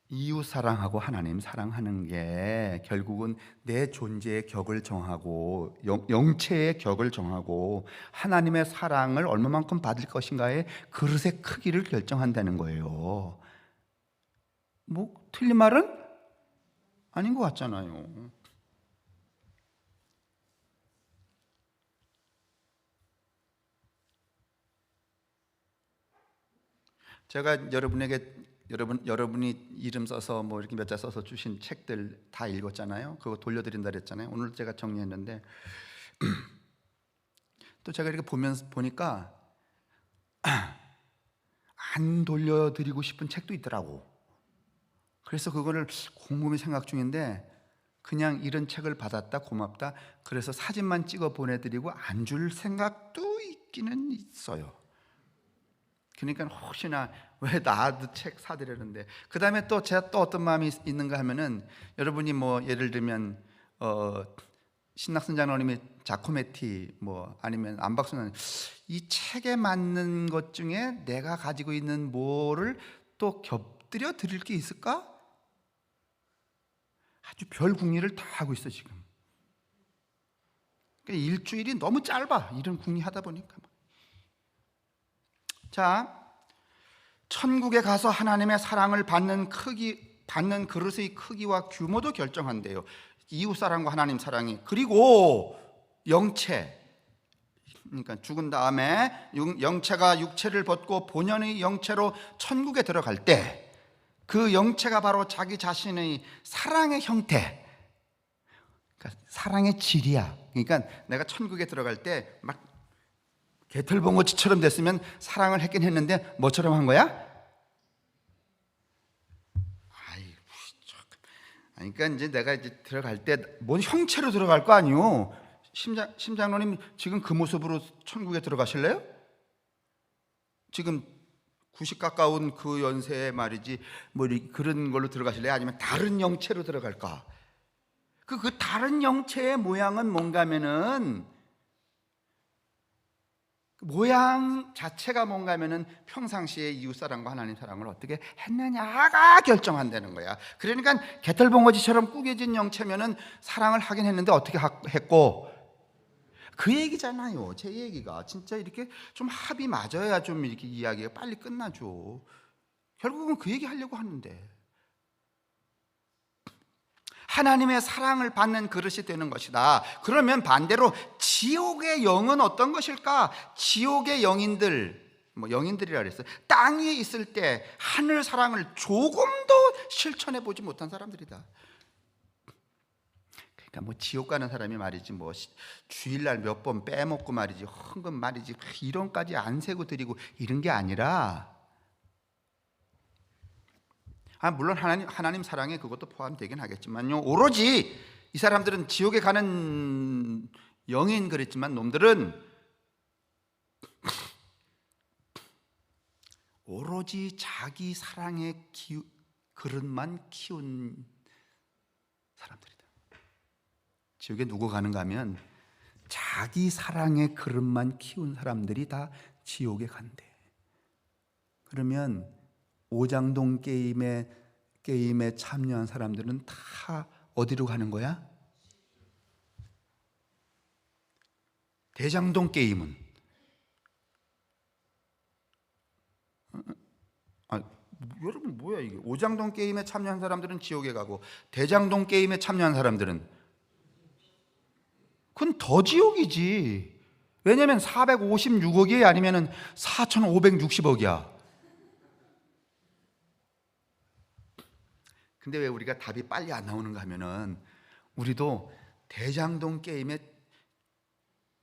이웃 사랑하고 하나님 사랑하는 게 결국은 내 존재의 격을 정하고 영체의 격을 정하고 하나님의 사랑을 얼마만큼 받을 것인가의 그릇의 크기를 결정한다는 거예요. 뭐 틀린 말은 아닌 것 같잖아요. 제가 여러분이 이름 써서 뭐 이렇게 몇 자 써서 주신 책들 다 읽었잖아요. 그거 돌려드린다 그랬잖아요. 오늘 제가 정리했는데 또 제가 이렇게 보니까 안 돌려드리고 싶은 책도 있더라고. 그래서 그거를 곰곰이 생각 중인데 그냥 이런 책을 받았다 고맙다 그래서 사진만 찍어 보내드리고 안 줄 생각도 있기는 있어요. 그러니까 혹시나 왜 나도 책 사드리는데 그 다음에 또 제가 또 어떤 마음이 있는가 하면은 여러분이 뭐 예를 들면 신낙선 장로님이 자코메티 뭐 아니면 안박수는 이 책에 맞는 것 중에 내가 가지고 있는 뭐를 또 곁들여 드릴 게 있을까? 아주 별 궁리를 다 하고 있어 지금. 그러니까 일주일이 너무 짧아. 이런 궁리 하다 보니까. 자, 천국에 가서 하나님의 사랑을 받는 그릇의 크기와 규모도 결정한대요. 이웃 사랑과 하나님 사랑이. 그리고 영체. 그러니까 죽은 다음에 영체가 육체를 벗고 본연의 영체로 천국에 들어갈 때 그 영체가 바로 자기 자신의 사랑의 형태, 그러니까 사랑의 질이야. 그러니까 내가 천국에 들어갈 때 막 개털봉어치처럼 됐으면 사랑을 했긴 했는데 뭐처럼 한 거야? 그러니까 이제 내가 이제 들어갈 때 뭔 형체로 들어갈 거 아니요. 심장로님 지금 그 모습으로 천국에 들어가실래요? 지금 90 가까운 그 연세에 말이지 뭐 그런 걸로 들어가실래요? 아니면 다른 영체로 들어갈까? 그 다른 영체의 모양은 뭔가면은 모양 자체가 뭔가면은 평상시에 이웃사랑과 하나님 사랑을 어떻게 했느냐가 결정한다는 거야. 그러니까 개털봉어지처럼 꾸겨진 영체면은 사랑을 하긴 했는데 어떻게 했고, 그 얘기잖아요. 제 얘기가 진짜 이렇게 좀 합이 맞아야 좀 이렇게 이야기가 빨리 끝나죠. 결국은 그 얘기 하려고 하는데, 하나님의 사랑을 받는 그릇이 되는 것이다. 그러면 반대로 지옥의 영은 어떤 것일까? 지옥의 영인들, 영인들이라 그랬어요. 땅 위에 있을 때 하늘 사랑을 조금도 실천해 보지 못한 사람들이다. 그러니까 뭐 지옥 가는 사람이 말이지 뭐 주일날 몇 번 빼먹고 말이지 헌금 말이지 이런까지 안 세고 드리고 이런 게 아니라, 물론 하나님 사랑에 그것도 포함되긴 하겠지만요, 오로지 이 사람들은 지옥에 가는 영인 그랬지만 놈들은 오로지 자기 사랑의 그릇만 키운 사람들이다. 지옥에 누구 가는가 하면 자기 사랑의 그릇만 키운 사람들이 다 지옥에 간대. 그러면 오장동 게임에 참여한 사람들은 다 어디로 가는 거야? 대장동 게임은 여러분 뭐야 이게? 오장동 게임에 참여한 사람들은 지옥에 가고 대장동 게임에 참여한 사람들은 그건 더 지옥이지. 왜냐하면 456억이 아니면 4,560억이야. 근데 왜 우리가 답이 빨리 안 나오는가 하면은, 우리도 대장동 게임에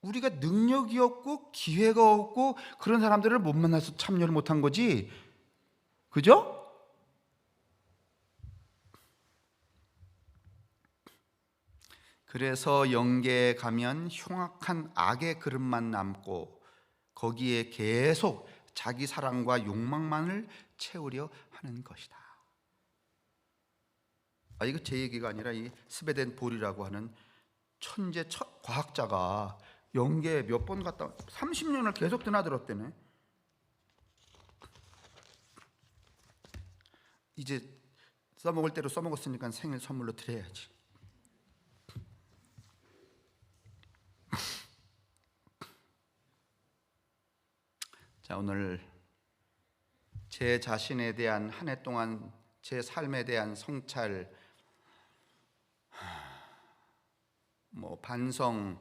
우리가 능력이 없고 기회가 없고 그런 사람들을 못 만나서 참여를 못한 거지, 그죠? 그래서 영계에 가면 흉악한 악의 그릇만 남고 거기에 계속 자기 사랑과 욕망만을 채우려 하는 것이다. 이거 제 얘기가 아니라 이 스베덴 볼이라고 하는 천재 과학자가 영계에 몇 번 갔다 30년을 계속 드나들었대네. 이제 써먹을 대로 써먹었으니까 생일 선물로 드려야지. 자, 오늘 제 자신에 대한 한 해 동안 제 삶에 대한 성찰, 반성,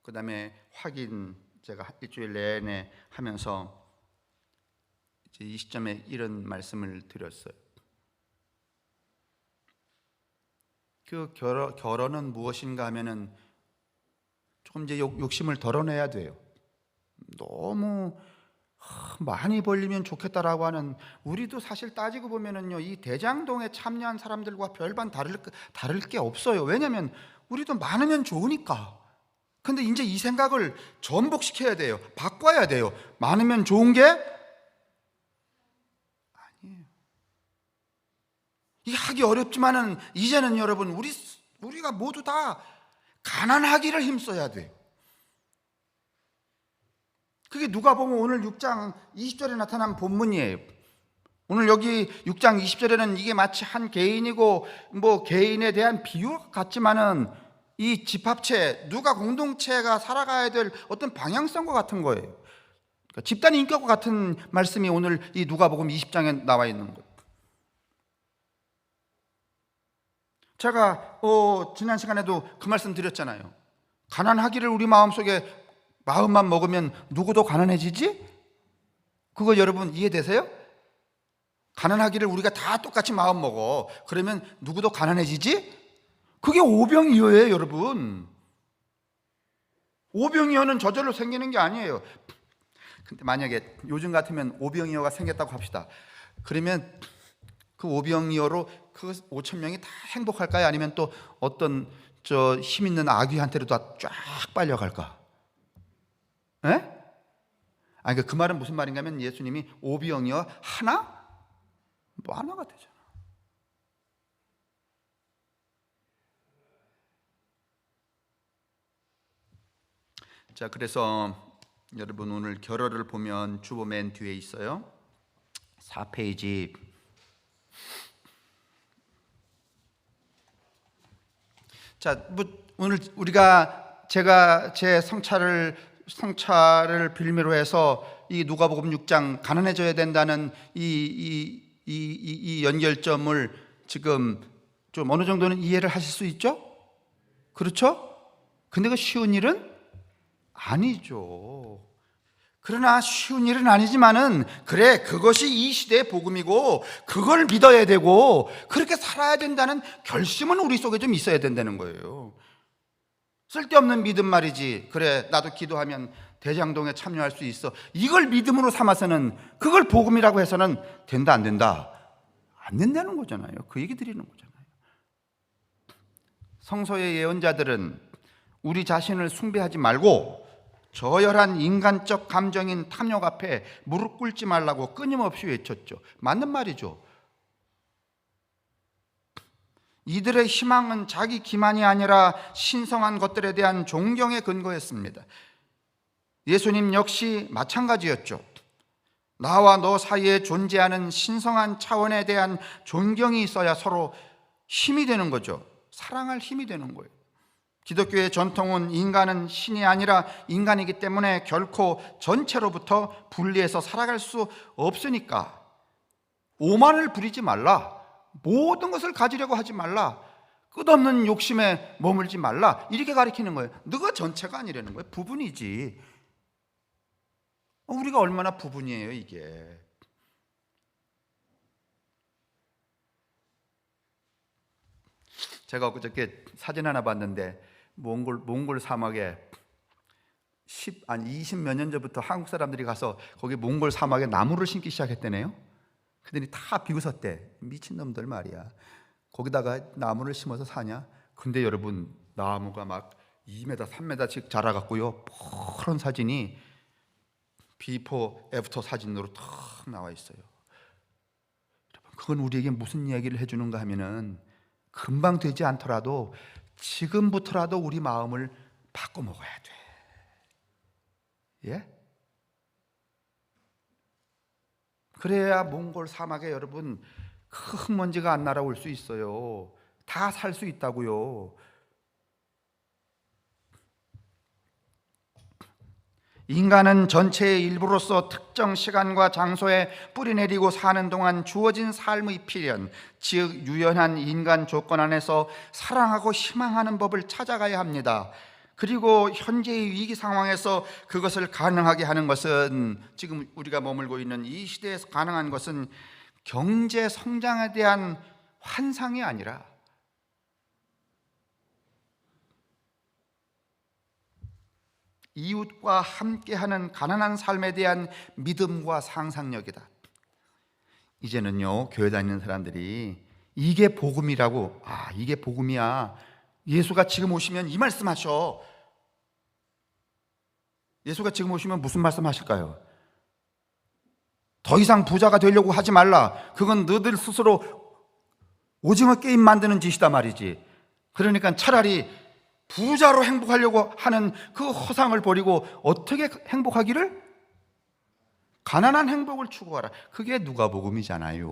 그 다음에 확인, 제가 일주일 내내 하면서 이제 이 시점에 이런 말씀을 드렸어요. 그 결혼은 무엇인가 하면은 조금 이제 욕심을 덜어내야 돼요. 너무 많이 벌리면 좋겠다라고 하는, 우리도 사실 따지고 보면은요, 이 대장동에 참여한 사람들과 별반 다를 게 없어요. 왜냐하면 우리도 많으면 좋으니까. 근데 이제 이 생각을 전복시켜야 돼요. 바꿔야 돼요. 많으면 좋은 게 아니에요. 이게 하기 어렵지만은 이제는 여러분 우리가 모두 다 가난하기를 힘써야 돼요. 그게 누가복음 오늘 6장 20절에 나타난 본문이에요. 오늘 여기 6장 20절에는 이게 마치 한 개인이고 개인에 대한 비유 같지만은 이 집합체, 누가 공동체가 살아가야 될 어떤 방향성과 같은 거예요. 그러니까 집단 인격과 같은 말씀이 오늘 이 누가복음 20장에 나와 있는 거예요. 제가 지난 시간에도 그 말씀 드렸잖아요. 가난하기를 우리 마음만 먹으면 누구도 가난해지지? 그거 여러분 이해되세요? 가난하기를 우리가 다 똑같이 마음 먹어. 그러면 누구도 가난해지지? 그게 오병이어예요, 여러분. 오병이어는 저절로 생기는 게 아니에요. 근데 만약에 요즘 같으면 오병이어가 생겼다고 합시다. 그러면 그 오병이어로 그 5천 명이 다 행복할까요? 아니면 또 어떤 힘 있는 아귀한테로 다 쫙 빨려갈까? 예? 아니 그 말은 무슨 말인가 하면 예수님이 오병이어 하나? 뭐 하나가 되잖아. 자, 그래서 여러분 오늘 결어를 보면 주보 맨 뒤에 있어요. 4페이지. 자, 오늘 제가 제 성찰을 빌미로 해서 이 누가복음 6장 가난해져야 된다는 이 연결점을 지금 좀 어느 정도는 이해를 하실 수 있죠? 그렇죠? 근데 그 쉬운 일은 아니죠. 그러나 쉬운 일은 아니지만은 그래, 그것이 이 시대의 복음이고 그걸 믿어야 되고 그렇게 살아야 된다는 결심은 우리 속에 좀 있어야 된다는 거예요. 쓸데없는 믿음 말이지. 그래, 나도 기도하면 대장동에 참여할 수 있어. 이걸 믿음으로 삼아서는, 그걸 복음이라고 해서는 된다 안 된다? 안 된다는 거잖아요. 그 얘기 드리는 거잖아요. 성서의 예언자들은 우리 자신을 숭배하지 말고 저열한 인간적 감정인 탐욕 앞에 무릎 꿇지 말라고 끊임없이 외쳤죠. 맞는 말이죠. 이들의 희망은 자기 기만이 아니라 신성한 것들에 대한 존경에 근거했습니다. 예수님 역시 마찬가지였죠. 나와 너 사이에 존재하는 신성한 차원에 대한 존경이 있어야 서로 힘이 되는 거죠. 사랑할 힘이 되는 거예요. 기독교의 전통은 인간은 신이 아니라 인간이기 때문에 결코 전체로부터 분리해서 살아갈 수 없으니까 오만을 부리지 말라, 모든 것을 가지려고 하지 말라, 끝없는 욕심에 머물지 말라, 이렇게 가르치는 거예요. 너가 전체가 아니라는 거예요. 부분이지. 우리가 얼마나 부분이에요 이게. 제가 그저께 사진 하나 봤는데 몽골 사막에 20몇 년 전부터 한국 사람들이 가서 거기 몽골 사막에 나무를 심기 시작했대네요. 그들이 다 비웃었대. 미친놈들 말이야. 거기다가 나무를 심어서 사냐? 근데 여러분, 나무가 막 2m, 3m씩 자라갖고요, 푸른 사진이 비포, 애프터 사진으로 탁 나와 있어요. 여러분, 그건 우리에게 무슨 이야기를 해주는가 하면은 금방 되지 않더라도 지금부터라도 우리 마음을 바꿔 먹어야 돼. 예? 그래야 몽골 사막에 여러분 그 흙먼지가 안 날아올 수 있어요. 다 살 수 있다고요. 인간은 전체의 일부로서 특정 시간과 장소에 뿌리내리고 사는 동안 주어진 삶의 필연, 즉 유연한 인간 조건 안에서 사랑하고 희망하는 법을 찾아가야 합니다. 그리고 현재의 위기 상황에서 그것을 가능하게 하는 것은, 지금 우리가 머물고 있는 이 시대에서 가능한 것은 경제 성장에 대한 환상이 아니라 이웃과 함께하는 가난한 삶에 대한 믿음과 상상력이다. 이제는요, 교회 다니는 사람들이 이게 복음이라고, 이게 복음이야, 예수가 지금 오시면 이 말씀 하셔. 예수가 지금 오시면 무슨 말씀 하실까요? 더 이상 부자가 되려고 하지 말라. 그건 너들 스스로 오징어 게임 만드는 짓이다 말이지. 그러니까 차라리 부자로 행복하려고 하는 그 허상을 버리고 어떻게 행복하기를? 가난한 행복을 추구하라. 그게 누가복음이잖아요.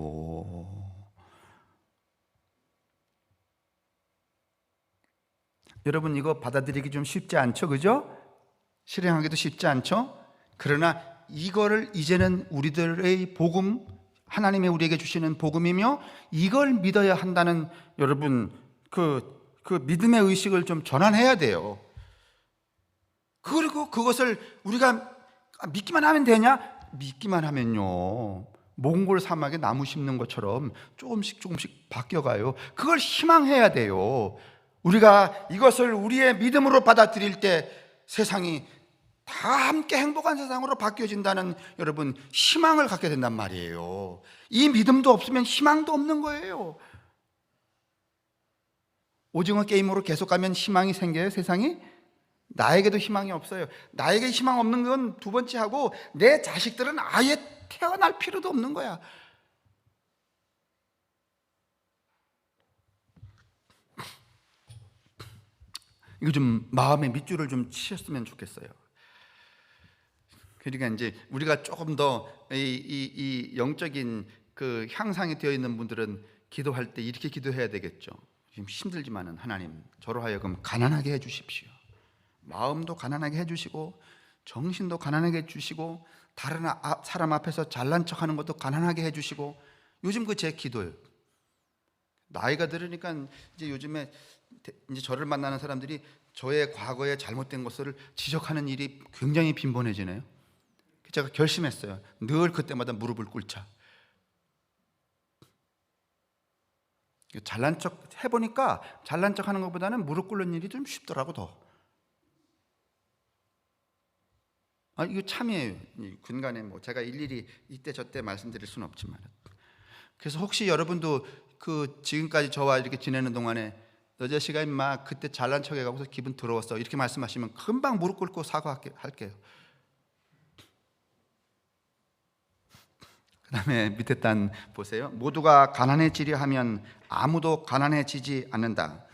여러분, 이거 받아들이기 좀 쉽지 않죠? 그죠? 실행하기도 쉽지 않죠? 그러나 이거를 이제는 우리들의 복음, 하나님이 우리에게 주시는 복음이며 이걸 믿어야 한다는, 여러분, 그 믿음의 의식을 좀 전환해야 돼요. 그리고 그것을 우리가 믿기만 하면 되냐? 믿기만 하면요, 몽골 사막에 나무 심는 것처럼 조금씩 바뀌어가요. 그걸 희망해야 돼요. 우리가 이것을 우리의 믿음으로 받아들일 때 세상이 다 함께 행복한 세상으로 바뀌어진다는 여러분 희망을 갖게 된단 말이에요. 이 믿음도 없으면 희망도 없는 거예요. 오징어 게임으로 계속 가면 희망이 생겨요, 세상이? 나에게도 희망이 없어요. 나에게 희망 없는 건 두 번째 하고, 내 자식들은 아예 태어날 필요도 없는 거야. 이거 좀 마음의 밑줄을 좀 치셨으면 좋겠어요. 그러니까 이제 우리가 조금 더 이 영적인 그 향상이 되어 있는 분들은 기도할 때 이렇게 기도해야 되겠죠. 지금 힘들지만은 하나님, 저로 하여금 가난하게 해주십시오. 마음도 가난하게 해주시고 정신도 가난하게 해주시고 다른 사람 앞에서 잘난 척하는 것도 가난하게 해주시고. 요즘 그 제 기도예요. 나이가 들으니까 이제 요즘에 이제 저를 만나는 사람들이 저의 과거에 잘못된 것을 지적하는 일이 굉장히 빈번해지네요. 제가 결심했어요. 늘 그때마다 무릎을 꿇자. 잘난 척 해보니까 잘난 척 하는 것보다는 무릎 꿇는 일이 좀 쉽더라고 더. 이거 참이에요. 군간에 뭐 제가 일일이 이때 저때 말씀드릴 수는 없지만. 그래서 혹시 여러분도 그 지금까지 저와 이렇게 지내는 동안에 너 자식아 임마 그때 잘난 척 해가고서 기분 더러웠어 이렇게 말씀하시면 금방 무릎 꿇고 사과할게요. 그 다음에 밑에 단 보세요. 모두가 가난해지려 하면 아무도 가난해지지 않는다.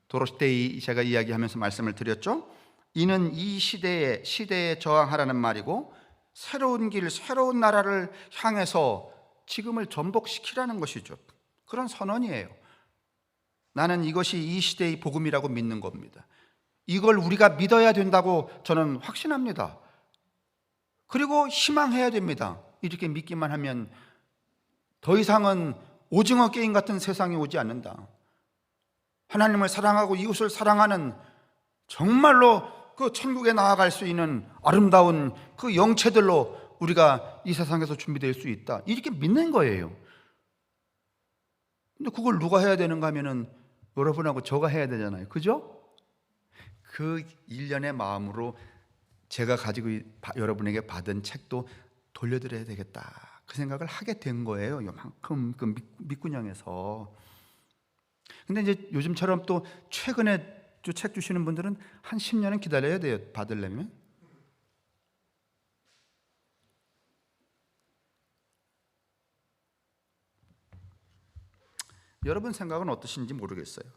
도로시테이 제가 이야기하면서 말씀을 드렸죠. 이는 이 시대에 저항하라는 말이고, 새로운 길, 새로운 나라를 향해서 지금을 전복시키라는 것이죠. 그런 선언이에요. 나는 이것이 이 시대의 복음이라고 믿는 겁니다. 이걸 우리가 믿어야 된다고 저는 확신합니다. 그리고 희망해야 됩니다. 이렇게 믿기만 하면 더 이상은 오징어 게임 같은 세상이 오지 않는다. 하나님을 사랑하고 이웃을 사랑하는 정말로 그 천국에 나아갈 수 있는 아름다운 그 영체들로 우리가 이 세상에서 준비될 수 있다. 이렇게 믿는 거예요. 근데 그걸 누가 해야 되는가 하면은 여러분하고 저가 해야 되잖아요. 그죠? 그 일련의 마음으로 제가 가지고 여러분에게 받은 책도 돌려드려야 되겠다. 그 생각을 하게 된 거예요. 요만큼 그 밑구녕에서. 근데 이제 요즘처럼 또 최근에 책 주시는 분들은 한 10년은 기다려야 돼요. 받으려면. 여러분 생각은 어떠신지 모르겠어요.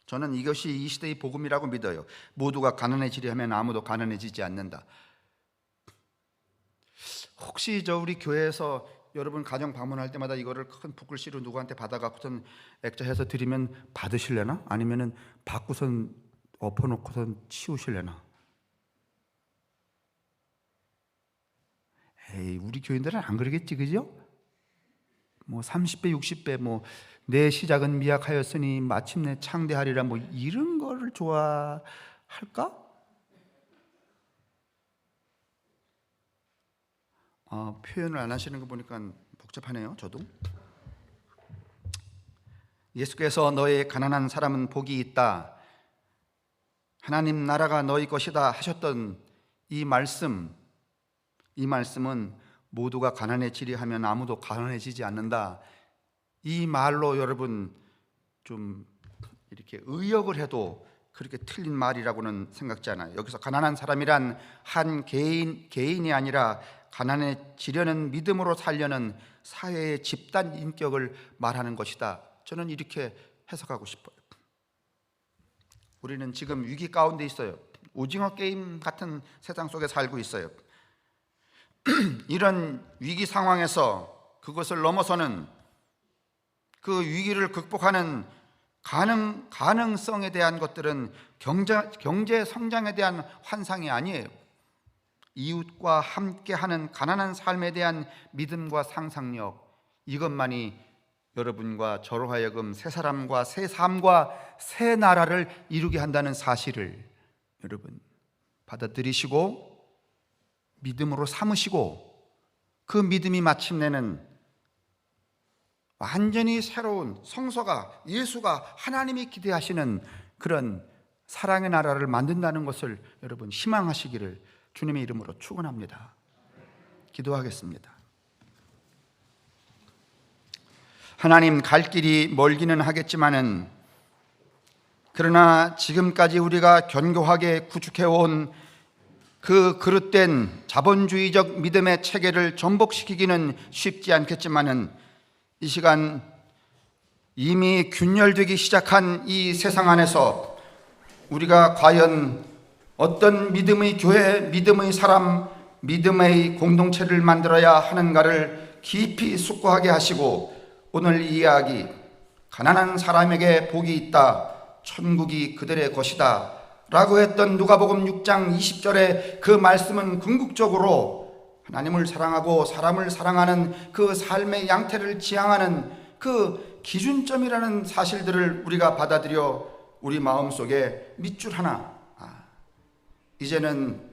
저는 이것이 이 시대의 복음이라고 믿어요. 모두가 가난해지려 하면 아무도 가난해지지 않는다. 혹시 우리 교회에서 여러분 가정 방문할 때마다 이거를 큰 붓글씨로 누구한테 받아갖고선 액자해서 드리면 받으실래나? 아니면은 받고선 엎어놓고선 치우실래나? 에이, 우리 교인들은 안 그러겠지, 그죠? 뭐 30배, 60배, 뭐 내 시작은 미약하였으니 마침내 창대하리라, 뭐 이런 거를 좋아할까? 표현을 안 하시는 거 보니까 복잡하네요. 저도. 예수께서 너의 가난한 사람은 복이 있다, 하나님 나라가 너희 것이다 하셨던 이 말씀은 모두가 가난해지려 하면 아무도 가난해지지 않는다. 이 말로 여러분 좀 이렇게 의역을 해도 그렇게 틀린 말이라고는 생각지 않아요. 여기서 가난한 사람이란 한 개인이 아니라 가난해지려는 믿음으로 살려는 사회의 집단 인격을 말하는 것이다. 저는 이렇게 해석하고 싶어요. 우리는 지금 위기 가운데 있어요. 오징어 게임 같은 세상 속에 살고 있어요. 이런 위기 상황에서 그것을 넘어서는 그 위기를 극복하는 가능성에 대한 것들은 경제 성장에 대한 환상이 아니에요. 이웃과 함께하는 가난한 삶에 대한 믿음과 상상력, 이것만이 여러분과 저로 하여금 새 사람과 새 삶과 새 나라를 이루게 한다는 사실을 여러분 받아들이시고 믿음으로 삼으시고, 그 믿음이 마침내는 완전히 새로운 성서가, 예수가, 하나님이 기대하시는 그런 사랑의 나라를 만든다는 것을 여러분 희망하시기를 주님의 이름으로 축원합니다. 기도하겠습니다. 하나님, 갈 길이 멀기는 하겠지만은 그러나 지금까지 우리가 견고하게 구축해온 그 그릇된 자본주의적 믿음의 체계를 전복시키기는 쉽지 않겠지만은 이 시간 이미 균열되기 시작한 이 세상 안에서 우리가 과연 어떤 믿음의 교회, 믿음의 사람, 믿음의 공동체를 만들어야 하는가를 깊이 숙고하게 하시고, 오늘 이 이야기 가난한 사람에게 복이 있다, 천국이 그들의 것이다 라고 했던 누가복음 6장 20절의 그 말씀은 궁극적으로 하나님을 사랑하고 사람을 사랑하는 그 삶의 양태를 지향하는 그 기준점이라는 사실들을 우리가 받아들여 우리 마음속에 밑줄 하나, 이제는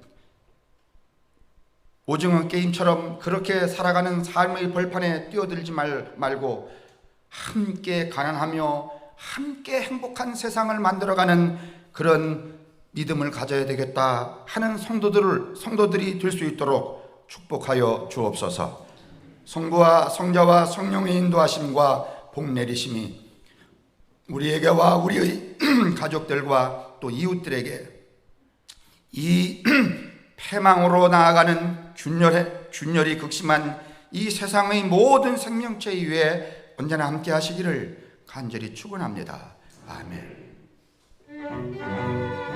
오징어 게임처럼 그렇게 살아가는 삶의 벌판에 뛰어들지 말고 함께 가난하며 함께 행복한 세상을 만들어가는 그런 믿음을 가져야 되겠다 하는 성도들이 될 수 있도록 축복하여 주옵소서. 성부와 성자와 성령의 인도하심과 복 내리심이 우리에게와 우리의 가족들과 또 이웃들에게 이 패망으로 나아가는 균열이 극심한 이 세상의 모든 생명체 위에 언제나 함께 하시기를 간절히 축원합니다. 아멘.